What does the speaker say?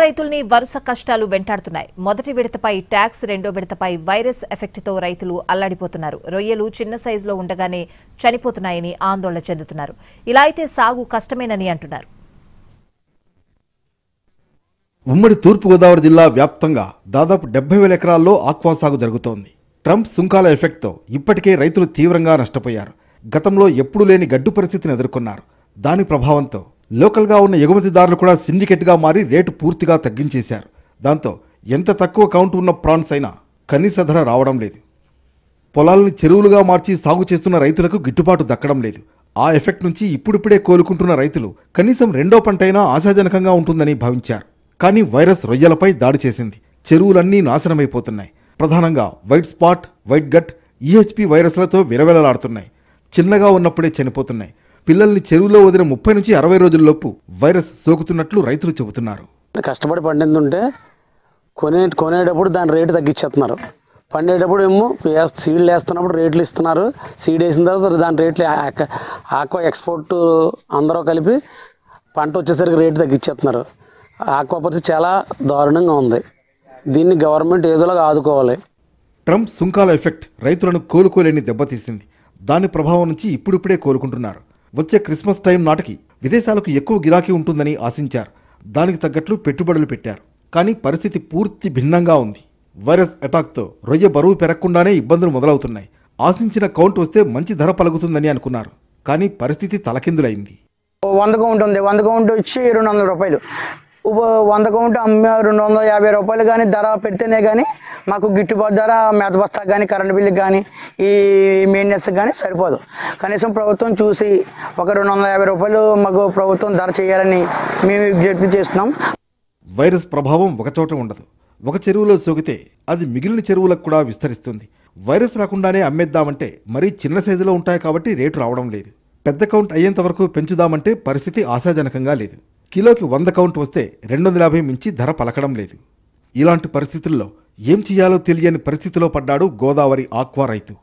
రైతుల్ని వరుస కష్టాలు వెంటాడుతున్నాయి. మొదటి విడతపై ట్యాక్స్, రెండో విడతపై వైరస్ ఎఫెక్ట్తో రైతులు అల్లాడిపోతున్నారు. రొయ్యలు చిన్న సైజులో ఉండగానే చనిపోతున్నాయని ఆందోళన చెందుతున్నారు. ఇలా అయితే సాగు కష్టమేనని అంటున్నారు. ఉమ్మడి తూర్పుగోదావరి జిల్లా వ్యాప్తంగా దాదాపు 70,000 ఎకరాల్లో ఆక్వా సాగు జరుగుతోంది. ట్రంప్ సుంకాల ఎఫెక్ట్తో ఇప్పటికే రైతులు తీవ్రంగా నష్టపోయారు. గతంలో ఎప్పుడూ లేని గడ్డు పరిస్థితిని ఎదుర్కొన్నారు. దాని ప్రభావంతో లోకల్గా ఉన్న ఎగుమతిదారులు కూడా సిండికేట్గా మారి రేటు పూర్తిగా తగ్గించేశారు. దాంతో ఎంత తక్కువ కౌంట్ ఉన్న ప్రాన్స్ అయినా కనీస ధర రావడం లేదు. పొలాలని చెరువులుగా మార్చి సాగు చేస్తున్న రైతులకు గిట్టుబాటు దక్కడం లేదు. ఆ ఎఫెక్ట్ నుంచి ఇప్పుడిప్పుడే కోలుకుంటున్న రైతులు కనీసం రెండో పంటైనా ఆశాజనకంగా ఉంటుందని భావించారు. కానీ వైరస్ రొయ్యలపై దాడి చేసింది. చెరువులన్నీ నాశనమైపోతున్నాయి. ప్రధానంగా white spot, white gut, EHP వైరస్లతో విరవెలలాడుతున్నాయి. చిన్నగా ఉన్నప్పుడే చనిపోతున్నాయి. పిల్లల్ని చెరువులో వదిలిన 30 నుంచి 60 రోజుల్లోపు వైరస్ సోకుతున్నట్లు రైతులు చెబుతున్నారు. కష్టపడి పండిందంటే కొనేటప్పుడు దాని రేటు తగ్గించేస్తున్నారు. పండేటప్పుడు ఏమో సీడ్లు వేస్తున్నప్పుడు రేట్లు ఇస్తున్నారు. సీడ్ వేసిన తర్వాత దాని రేట్లు ఆక్వా ఎక్స్పోర్ట్ అందరూ కలిపి పంట వచ్చేసరికి రేటు తగ్గించేస్తున్నారు. ఆక్వా పరిస్థితి చాలా దారుణంగా ఉంది. దీన్ని గవర్నమెంట్ ఏదోలాగా ఆదుకోవాలి. ట్రంప్ సుంకాల ఎఫెక్ట్ రైతులను కోలుకోలేని దెబ్బతీసింది. దాని ప్రభావం నుంచి ఇప్పుడిప్పుడే కోలుకుంటున్నారు. వచ్చే క్రిస్మస్ టైం నాటికి విదేశాలకు ఎక్కువ గిరాకీ ఉంటుందని ఆశించారు. దానికి తగ్గట్లు పెట్టుబడులు పెట్టారు. కానీ పరిస్థితి పూర్తి భిన్నంగా ఉంది. వైరస్ అటాక్తో రొయ్య బరువు పెరగకుండానే ఇబ్బందులు మొదలవుతున్నాయి. ఆశించిన కౌంట్ వస్తే మంచి ధర పలుకుతుందని అనుకున్నారు. కానీ పరిస్థితి తలకిందులైంది. 100 కౌంట్ ఉంది. 100 కౌంట్ వచ్చి 200 రూపాయలు. 100 కౌంట్ 250 రూపాయలు కానీ ధర పెడితేనే కానీ మాకు గిట్టుబాటు ధర మేత బస్తాకు కానీ కరెంటు బిల్లుకి కానీ ఈ మెయింటెనెన్స్కి కానీ సరిపోదు. కనీసం ప్రభుత్వం చూసి ఒక 250 రూపాయలు మాకు ప్రభుత్వం ధర చేయాలని మేము విజ్ఞప్తి చేస్తున్నాం. వైరస్ ప్రభావం ఒకచోట ఉండదు. ఒక చెరువులో సోకితే అది మిగిలిన చెరువులకు కూడా విస్తరిస్తుంది. వైరస్ రాకుండానే అమ్మేద్దామంటే మరీ చిన్న సైజులో ఉంటాయి కాబట్టి రేటు రావడం లేదు. పెద్ద కౌంట్ అయ్యేంత వరకు పెంచుదామంటే పరిస్థితి ఆశాజనకంగా లేదు. కిలోకి 100 కౌంట్ వస్తే 250 మించి ధర పలకడం లేదు. ఇలాంటి పరిస్థితుల్లో ఏం చేయాలో తెలియని పరిస్థితిలో పడ్డాడు గోదావరి ఆక్వా రైతు.